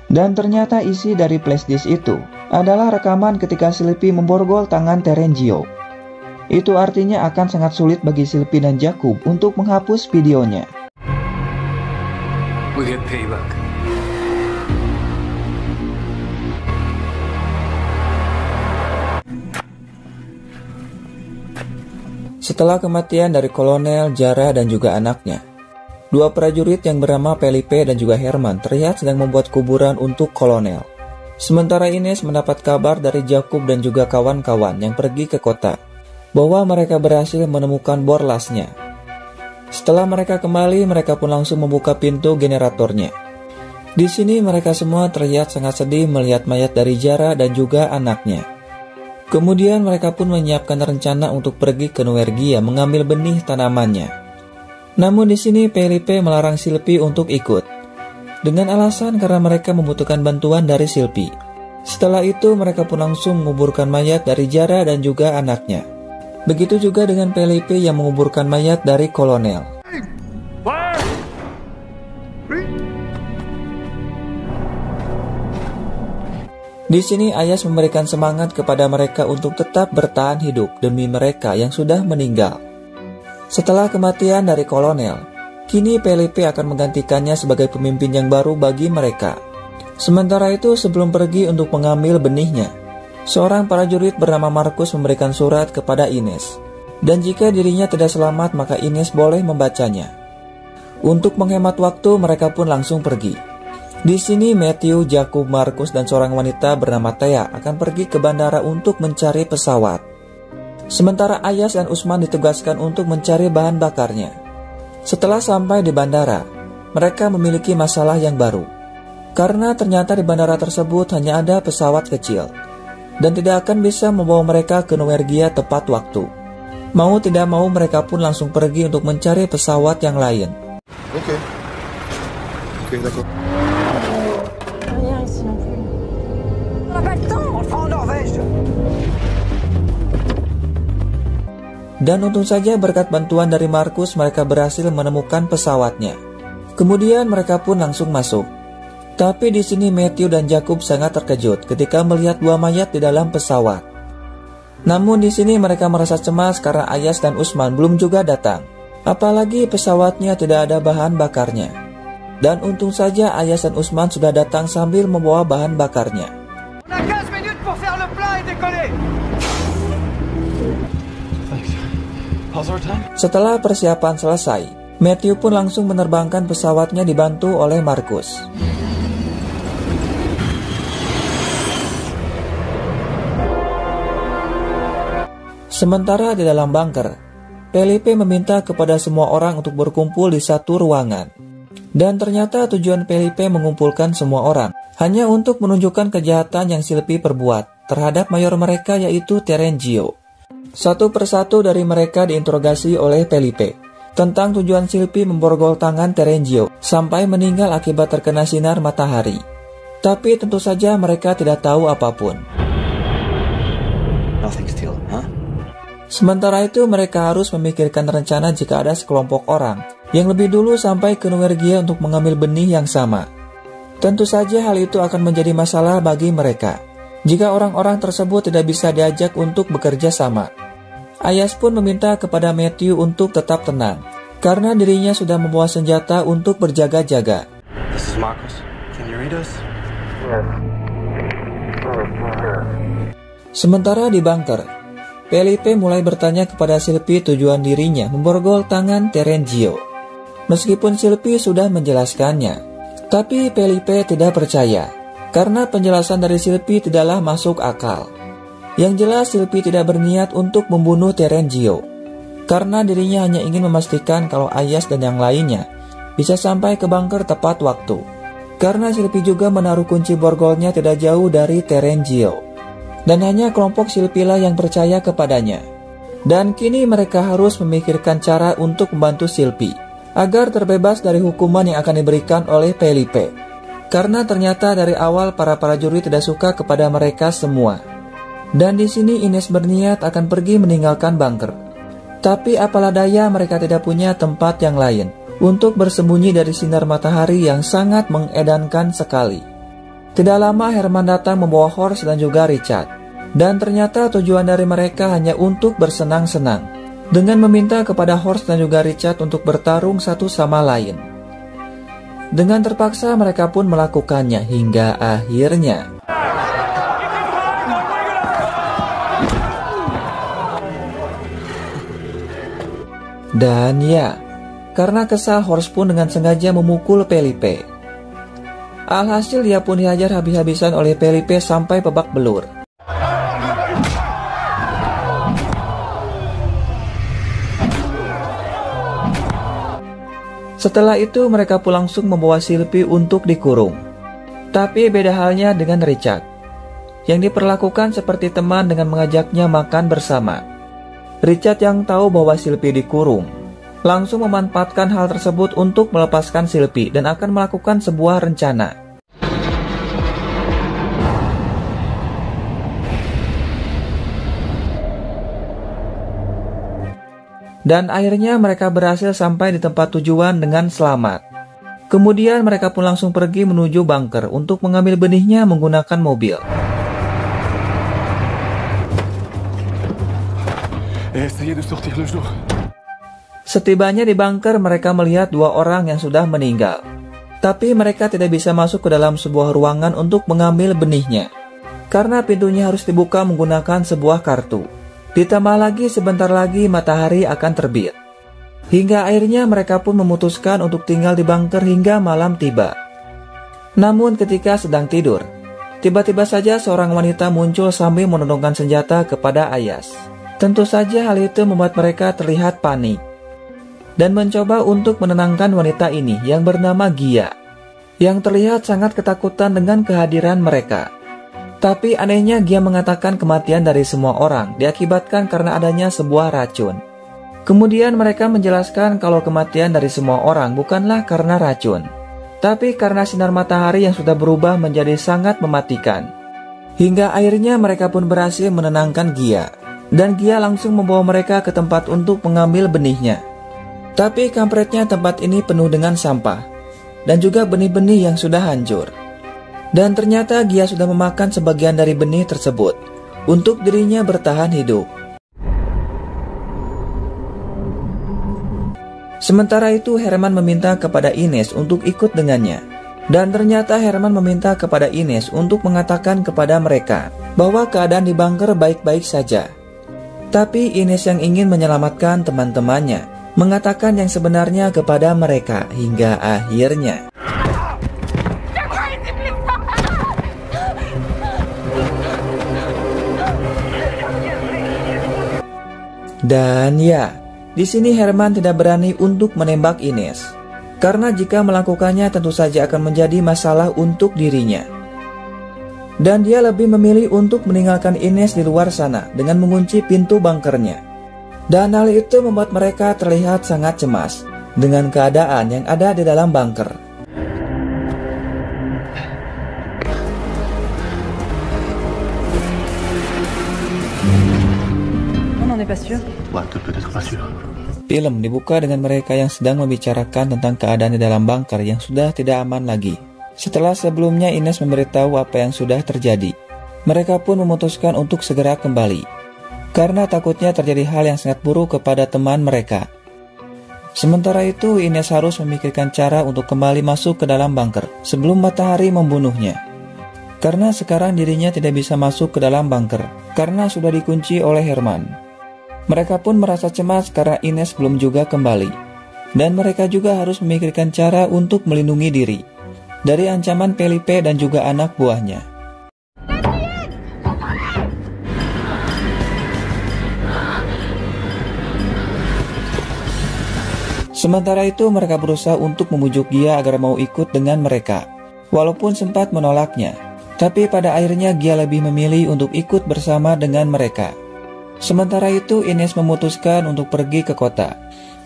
Dan ternyata isi dari flashdisk itu adalah rekaman ketika Sylvie memborgol tangan Terengio. Itu artinya akan sangat sulit bagi Sylvie dan Jakub untuk menghapus videonya. We'll get payback. Setelah kematian dari Kolonel, Jara, dan juga anaknya, dua prajurit yang bernama Felipe dan juga Herman terlihat sedang membuat kuburan untuk Kolonel. Sementara Ines mendapat kabar dari Jakub dan juga kawan-kawan yang pergi ke kota, bahwa mereka berhasil menemukan borlasnya. Setelah mereka kembali, mereka pun langsung membuka pintu generatornya. Di sini mereka semua terlihat sangat sedih melihat mayat dari Jara dan juga anaknya. Kemudian mereka pun menyiapkan rencana untuk pergi ke Nuergia mengambil benih tanamannya. Namun di sini Felipe melarang Silpi untuk ikut, dengan alasan karena mereka membutuhkan bantuan dari Silpi. Setelah itu mereka pun langsung menguburkan mayat dari Jara dan juga anaknya. Begitu juga dengan Felipe yang menguburkan mayat dari Kolonel. Di sini Ayas memberikan semangat kepada mereka untuk tetap bertahan hidup demi mereka yang sudah meninggal. Setelah kematian dari Kolonel, kini Felipe akan menggantikannya sebagai pemimpin yang baru bagi mereka. Sementara itu, sebelum pergi untuk mengambil benihnya, seorang prajurit bernama Markus memberikan surat kepada Ines, dan jika dirinya tidak selamat maka Ines boleh membacanya. Untuk menghemat waktu, mereka pun langsung pergi. Di sini Matthew, Jakub, Markus, dan seorang wanita bernama Thea akan pergi ke bandara untuk mencari pesawat. Sementara Ayas dan Usman ditugaskan untuk mencari bahan bakarnya. Setelah sampai di bandara, mereka memiliki masalah yang baru. Karena ternyata di bandara tersebut hanya ada pesawat kecil, dan tidak akan bisa membawa mereka ke Nuergia tepat waktu. Mau tidak mau mereka pun langsung pergi untuk mencari pesawat yang lain. Oke, d'accord. Rien ici non plus. On n'a pas le temps, on le fera en Norvège. Dan untung saja berkat bantuan dari Markus mereka berhasil menemukan pesawatnya. Kemudian mereka pun langsung masuk. Tapi di sini Matthew dan Jakub sangat terkejut ketika melihat dua mayat di dalam pesawat. Namun di sini mereka merasa cemas karena Ayas dan Usman belum juga datang. Apalagi pesawatnya tidak ada bahan bakarnya. Dan untung saja Ayas dan Usman sudah datang sambil membawa bahan bakarnya. On a 15 minutes pour faire le plein et décoller. Setelah persiapan selesai, Matthew pun langsung menerbangkan pesawatnya dibantu oleh Markus. Sementara di dalam bunker, Felipe meminta kepada semua orang untuk berkumpul di satu ruangan. Dan ternyata tujuan Felipe mengumpulkan semua orang hanya untuk menunjukkan kejahatan yang Silpi perbuat terhadap mayor mereka yaitu Terengio. Satu persatu dari mereka diinterogasi oleh Felipe tentang tujuan Silpi memborgol tangan Terengio sampai meninggal akibat terkena sinar matahari. Tapi tentu saja mereka tidak tahu apapun. Sementara itu mereka harus memikirkan rencana jika ada sekelompok orang yang lebih dulu sampai ke Nuergia untuk mengambil benih yang sama. Tentu saja hal itu akan menjadi masalah bagi mereka jika orang-orang tersebut tidak bisa diajak untuk bekerja sama. Ayas pun meminta kepada Matthew untuk tetap tenang karena dirinya sudah membawa senjata untuk berjaga-jaga. This is Marcus. Can you read us? Sementara di bunker, Felipe mulai bertanya kepada Silpi tujuan dirinya memborgol tangan Terengio. Meskipun Silpi sudah menjelaskannya, tapi Felipe tidak percaya karena penjelasan dari Silpi tidaklah masuk akal. Yang jelas Silpi tidak berniat untuk membunuh Terengio karena dirinya hanya ingin memastikan kalau Ayas dan yang lainnya bisa sampai ke bunker tepat waktu. Karena Silpi juga menaruh kunci borgolnya tidak jauh dari Terengio. Dan hanya kelompok Silpila yang percaya kepadanya. Dan kini mereka harus memikirkan cara untuk membantu Silpi agar terbebas dari hukuman yang akan diberikan oleh Felipe. Karena ternyata dari awal para prajurit tidak suka kepada mereka semua. Dan di sini Ines berniat akan pergi meninggalkan bunker. Tapi apalah daya mereka tidak punya tempat yang lain untuk bersembunyi dari sinar matahari yang sangat mengedankan sekali. Tidak lama Herman datang membawa Horst dan juga Richard. Dan ternyata tujuan dari mereka hanya untuk bersenang-senang dengan meminta kepada Horst dan juga Richard untuk bertarung satu sama lain. Dengan terpaksa mereka pun melakukannya hingga akhirnya Dan ya, karena kesal Horst pun dengan sengaja memukul Felipe. Alhasil dia pun dihajar habis-habisan oleh Felipe sampai babak belur. Setelah itu mereka pun langsung membawa Sylvie untuk dikurung. Tapi beda halnya dengan Richard, yang diperlakukan seperti teman dengan mengajaknya makan bersama. Richard yang tahu bahwa Sylvie dikurung, langsung memanfaatkan hal tersebut untuk melepaskan Sylvie dan akan melakukan sebuah rencana. Dan akhirnya mereka berhasil sampai di tempat tujuan dengan selamat. Kemudian mereka pun langsung pergi menuju bunker untuk mengambil benihnya menggunakan mobil. Setibanya di bunker, mereka melihat dua orang yang sudah meninggal. Tapi mereka tidak bisa masuk ke dalam sebuah ruangan untuk mengambil benihnya, karena pintunya harus dibuka menggunakan sebuah kartu. Ditambah lagi sebentar lagi matahari akan terbit. Hingga akhirnya mereka pun memutuskan untuk tinggal di bunker hingga malam tiba. Namun ketika sedang tidur, tiba-tiba saja seorang wanita muncul sambil menodongkan senjata kepada Ayaz. Tentu saja hal itu membuat mereka terlihat panik dan mencoba untuk menenangkan wanita ini yang bernama Gia, yang terlihat sangat ketakutan dengan kehadiran mereka. Tapi anehnya Gia mengatakan kematian dari semua orang diakibatkan karena adanya sebuah racun. Kemudian mereka menjelaskan kalau kematian dari semua orang bukanlah karena racun, tapi karena sinar matahari yang sudah berubah menjadi sangat mematikan. Hingga akhirnya mereka pun berhasil menenangkan Gia, dan Gia langsung membawa mereka ke tempat untuk mengambil benihnya. Tapi kampretnya tempat ini penuh dengan sampah, dan juga benih-benih yang sudah hancur. Dan ternyata Gia sudah memakan sebagian dari benih tersebut untuk dirinya bertahan hidup. Sementara itu Herman meminta kepada Ines untuk ikut dengannya. Dan ternyata Herman meminta kepada Ines untuk mengatakan kepada mereka bahwa keadaan di bunker baik-baik saja. Tapi Ines yang ingin menyelamatkan teman-temannya mengatakan yang sebenarnya kepada mereka hingga akhirnya. Dan ya, di sini Herman tidak berani untuk menembak Ines, karena jika melakukannya tentu saja akan menjadi masalah untuk dirinya. Dan dia lebih memilih untuk meninggalkan Ines di luar sana dengan mengunci pintu bunkernya. Dan hal itu membuat mereka terlihat sangat cemas dengan keadaan yang ada di dalam bunker. Film dibuka dengan mereka yang sedang membicarakan tentang keadaan di dalam bunker yang sudah tidak aman lagi. Setelah sebelumnya Ines memberitahu apa yang sudah terjadi, mereka pun memutuskan untuk segera kembali, karena takutnya terjadi hal yang sangat buruk kepada teman mereka. Sementara itu Ines harus memikirkan cara untuk kembali masuk ke dalam bunker sebelum matahari membunuhnya, karena sekarang dirinya tidak bisa masuk ke dalam bunker karena sudah dikunci oleh Herman. Mereka pun merasa cemas karena Ines belum juga kembali, dan mereka juga harus memikirkan cara untuk melindungi diri dari ancaman Felipe dan juga anak buahnya. Sementara itu mereka berusaha untuk membujuk Gia agar mau ikut dengan mereka, walaupun sempat menolaknya. Tapi pada akhirnya Gia lebih memilih untuk ikut bersama dengan mereka. Sementara itu Ines memutuskan untuk pergi ke kota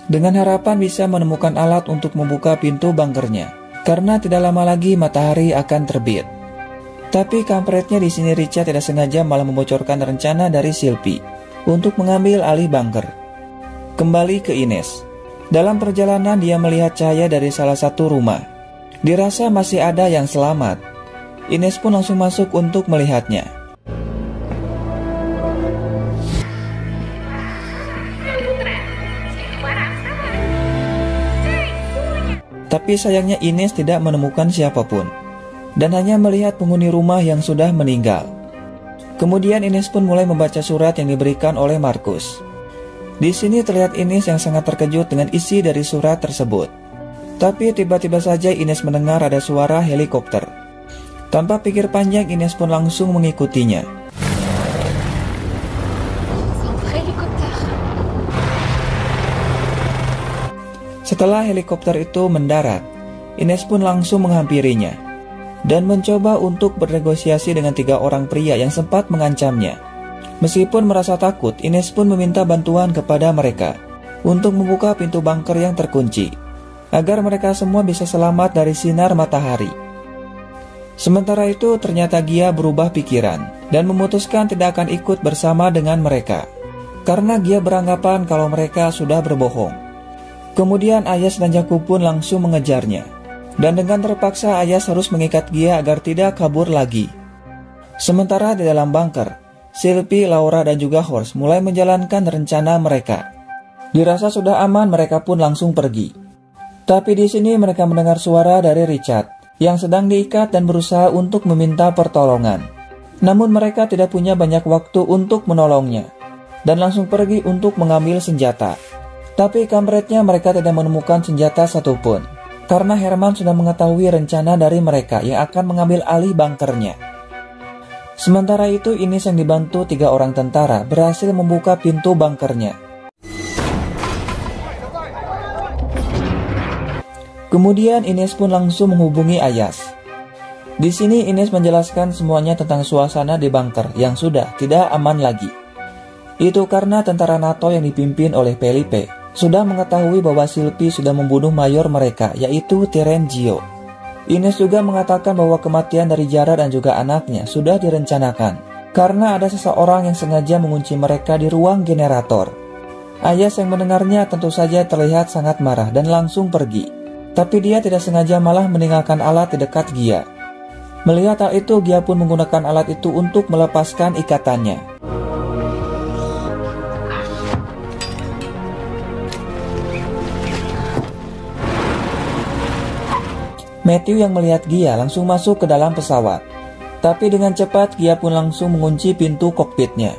dengan harapan bisa menemukan alat untuk membuka pintu bunkernya, karena tidak lama lagi matahari akan terbit. Tapi kampretnya di sini Richard tidak sengaja malah membocorkan rencana dari Sylvie untuk mengambil alih bunker. Kembali ke Ines. Dalam perjalanan dia melihat cahaya dari salah satu rumah. Dirasa masih ada yang selamat. Ines pun langsung masuk untuk melihatnya. Tapi sayangnya Ines tidak menemukan siapapun, dan hanya melihat penghuni rumah yang sudah meninggal. Kemudian Ines pun mulai membaca surat yang diberikan oleh Markus. Di sini terlihat Ines yang sangat terkejut dengan isi dari surat tersebut. Tapi tiba-tiba saja Ines mendengar ada suara helikopter. Tanpa pikir panjang, Ines pun langsung mengikutinya. Setelah helikopter itu mendarat, Ines pun langsung menghampirinya dan mencoba untuk bernegosiasi dengan 3 orang pria yang sempat mengancamnya. Meskipun merasa takut, Ines pun meminta bantuan kepada mereka untuk membuka pintu bunker yang terkunci, agar mereka semua bisa selamat dari sinar matahari. Sementara itu, ternyata Gia berubah pikiran dan memutuskan tidak akan ikut bersama dengan mereka, karena Gia beranggapan kalau mereka sudah berbohong. Kemudian Ayas dan Jakub pun langsung mengejarnya, dan dengan terpaksa Ayas harus mengikat Gia agar tidak kabur lagi. Sementara di dalam bunker, Sylvie, Laura, dan juga Horst mulai menjalankan rencana mereka. Dirasa sudah aman, mereka pun langsung pergi. Tapi di sini mereka mendengar suara dari Richard yang sedang diikat dan berusaha untuk meminta pertolongan. Namun mereka tidak punya banyak waktu untuk menolongnya dan langsung pergi untuk mengambil senjata. Tapi kampretnya mereka tidak menemukan senjata satupun, karena Herman sudah mengetahui rencana dari mereka yang akan mengambil alih bunkernya. Sementara itu, Ines yang dibantu 3 orang tentara berhasil membuka pintu bunkernya. Kemudian Ines pun langsung menghubungi Ayas. Di sini Ines menjelaskan semuanya tentang suasana di bunker yang sudah tidak aman lagi. Itu karena tentara NATO yang dipimpin oleh Felipe sudah mengetahui bahwa Sylvie sudah membunuh mayor mereka, yaitu Terenzio. Ines juga mengatakan bahwa kematian dari Jara dan juga anaknya sudah direncanakan, karena ada seseorang yang sengaja mengunci mereka di ruang generator. Ayas yang mendengarnya tentu saja terlihat sangat marah dan langsung pergi. Tapi dia tidak sengaja malah meninggalkan alat di dekat Gia. Melihat hal itu, Gia pun menggunakan alat itu untuk melepaskan ikatannya. Matthew yang melihat Gia langsung masuk ke dalam pesawat. Tapi dengan cepat Gia pun langsung mengunci pintu kokpitnya.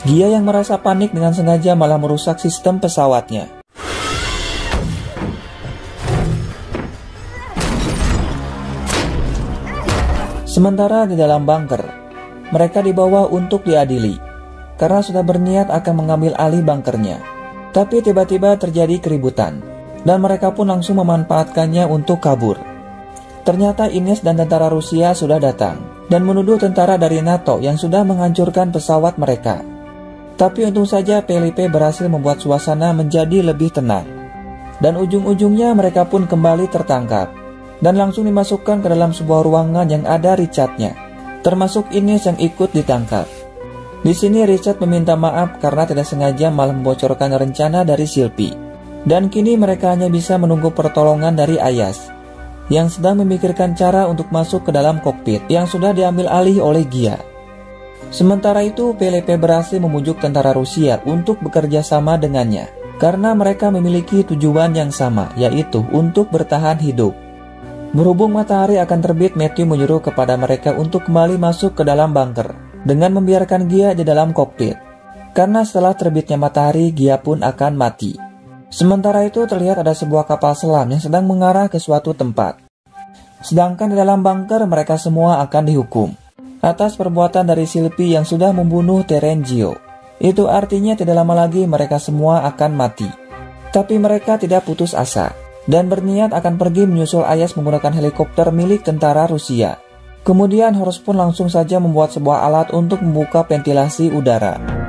Gia yang merasa panik dengan sengaja malah merusak sistem pesawatnya. Sementara di dalam bunker, mereka dibawa untuk diadili karena sudah berniat akan mengambil alih bunkernya. Tapi tiba-tiba terjadi keributan dan mereka pun langsung memanfaatkannya untuk kabur. Ternyata Ines dan tentara Rusia sudah datang dan menuduh tentara dari NATO yang sudah menghancurkan pesawat mereka. Tapi untung saja Felipe berhasil membuat suasana menjadi lebih tenang. Dan ujung-ujungnya mereka pun kembali tertangkap dan langsung dimasukkan ke dalam sebuah ruangan yang ada Richard-nya, termasuk Ines yang ikut ditangkap. Di sini Richard meminta maaf karena tidak sengaja malah membocorkan rencana dari Sylvie. Dan kini mereka hanya bisa menunggu pertolongan dari Ayas, yang sedang memikirkan cara untuk masuk ke dalam kokpit yang sudah diambil alih oleh Gia. Sementara itu, Felipe berhasil membujuk tentara Rusia untuk bekerja sama dengannya, karena mereka memiliki tujuan yang sama, yaitu untuk bertahan hidup. Berhubung matahari akan terbit, Matthew menyuruh kepada mereka untuk kembali masuk ke dalam bunker dengan membiarkan Gia di dalam kokpit, karena setelah terbitnya matahari, Gia pun akan mati. Sementara itu terlihat ada sebuah kapal selam yang sedang mengarah ke suatu tempat. Sedangkan di dalam bunker mereka semua akan dihukum atas perbuatan dari Sylvie yang sudah membunuh Terenzio. Itu artinya tidak lama lagi mereka semua akan mati. Tapi mereka tidak putus asa dan berniat akan pergi menyusul Ayas menggunakan helikopter milik tentara Rusia. Kemudian Horst pun langsung saja membuat sebuah alat untuk membuka ventilasi udara.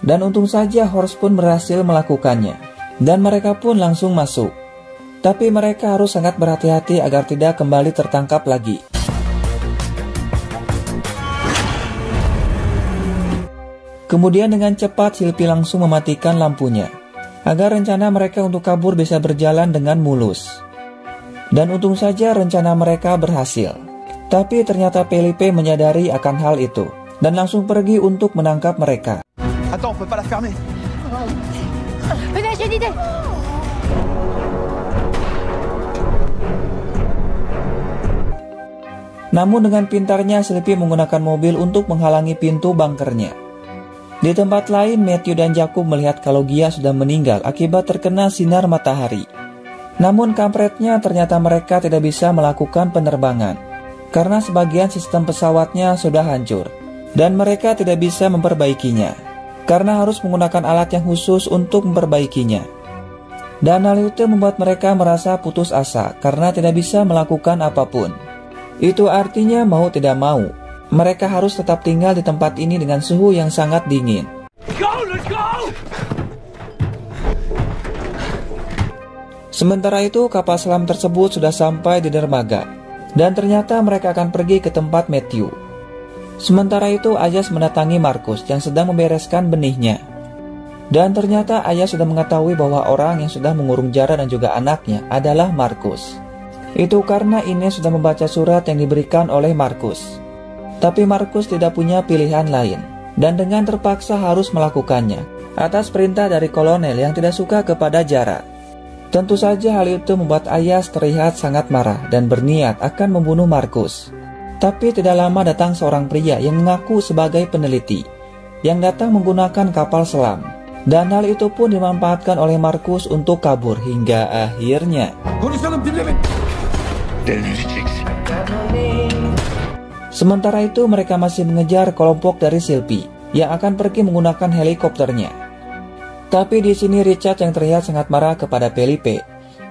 Dan untung saja Horst pun berhasil melakukannya, dan mereka pun langsung masuk. Tapi mereka harus sangat berhati-hati agar tidak kembali tertangkap lagi. Kemudian dengan cepat Sylvie langsung mematikan lampunya, agar rencana mereka untuk kabur bisa berjalan dengan mulus. Dan untung saja rencana mereka berhasil. Tapi ternyata Felipe menyadari akan hal itu, dan langsung pergi untuk menangkap mereka. Attends, on peut pas la fermer. Venez, j'ai une idée. Namun dengan pintarnya Sylvie menggunakan mobil untuk menghalangi pintu bunkernya. Di tempat lain, Matthew dan Jakub melihat kalau Gia sudah meninggal akibat terkena sinar matahari. Namun kampretnya ternyata mereka tidak bisa melakukan penerbangan karena sebagian sistem pesawatnya sudah hancur dan mereka tidak bisa memperbaikinya karena harus menggunakan alat yang khusus untuk memperbaikinya. Dan hal itu membuat mereka merasa putus asa karena tidak bisa melakukan apapun. Itu artinya mau tidak mau, mereka harus tetap tinggal di tempat ini dengan suhu yang sangat dingin. Sementara itu, kapal selam tersebut sudah sampai di dermaga, dan ternyata mereka akan pergi ke tempat Matthew. Sementara itu, Ayas mendatangi Markus yang sedang membereskan benihnya. Dan ternyata Ayas sudah mengetahui bahwa orang yang sudah mengurung Jara dan juga anaknya adalah Markus. Itu karena Ines sudah membaca surat yang diberikan oleh Markus. Tapi Markus tidak punya pilihan lain, dan dengan terpaksa harus melakukannya, atas perintah dari kolonel yang tidak suka kepada Jara. Tentu saja hal itu membuat Ayas terlihat sangat marah dan berniat akan membunuh Markus. Tapi tidak lama datang seorang pria yang mengaku sebagai peneliti, yang datang menggunakan kapal selam. Dan hal itu pun dimanfaatkan oleh Markus untuk kabur hingga akhirnya. Sementara itu mereka masih mengejar kelompok dari Sylvie yang akan pergi menggunakan helikopternya. Tapi di sini Richard yang terlihat sangat marah kepada Felipe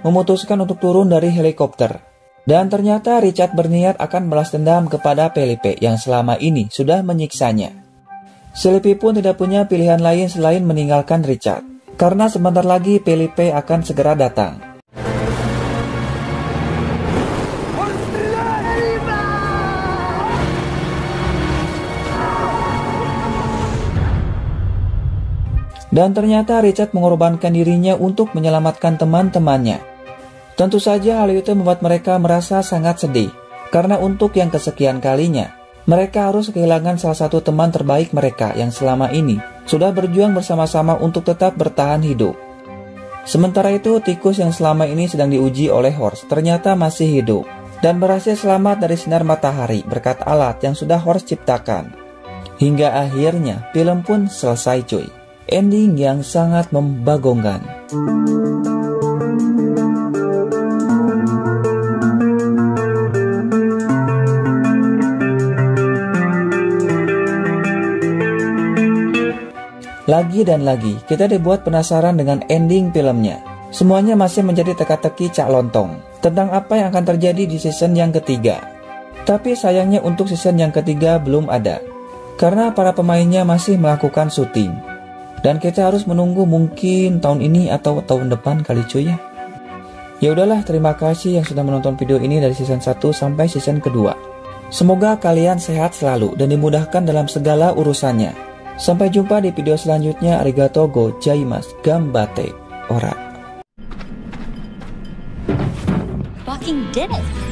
memutuskan untuk turun dari helikopter. Dan ternyata Richard berniat akan balas dendam kepada Felipe yang selama ini sudah menyiksanya. Sylvie pun tidak punya pilihan lain selain meninggalkan Richard karena sebentar lagi Felipe akan segera datang. Dan ternyata Richard mengorbankan dirinya untuk menyelamatkan teman-temannya. Tentu saja hal itu membuat mereka merasa sangat sedih, karena untuk yang kesekian kalinya, mereka harus kehilangan salah satu teman terbaik mereka yang selama ini sudah berjuang bersama-sama untuk tetap bertahan hidup. Sementara itu, tikus yang selama ini sedang diuji oleh Horst ternyata masih hidup, dan berhasil selamat dari sinar matahari berkat alat yang sudah Horst ciptakan. Hingga akhirnya, film pun selesai cuy. Ending yang sangat membagongkan. Lagi dan lagi, kita dibuat penasaran dengan ending filmnya. Semuanya masih menjadi teka-teki Cak Lontong tentang apa yang akan terjadi di season yang ketiga. Tapi sayangnya untuk season yang ketiga belum ada, karena para pemainnya masih melakukan syuting. Dan kita harus menunggu mungkin tahun ini atau tahun depan kali cuy ya. Ya udahlah, terima kasih yang sudah menonton video ini dari season 1 sampai season kedua. Semoga kalian sehat selalu dan dimudahkan dalam segala urusannya. Sampai jumpa di video selanjutnya. Arigatou gozaimasu. Gambate ora. Fucking did it.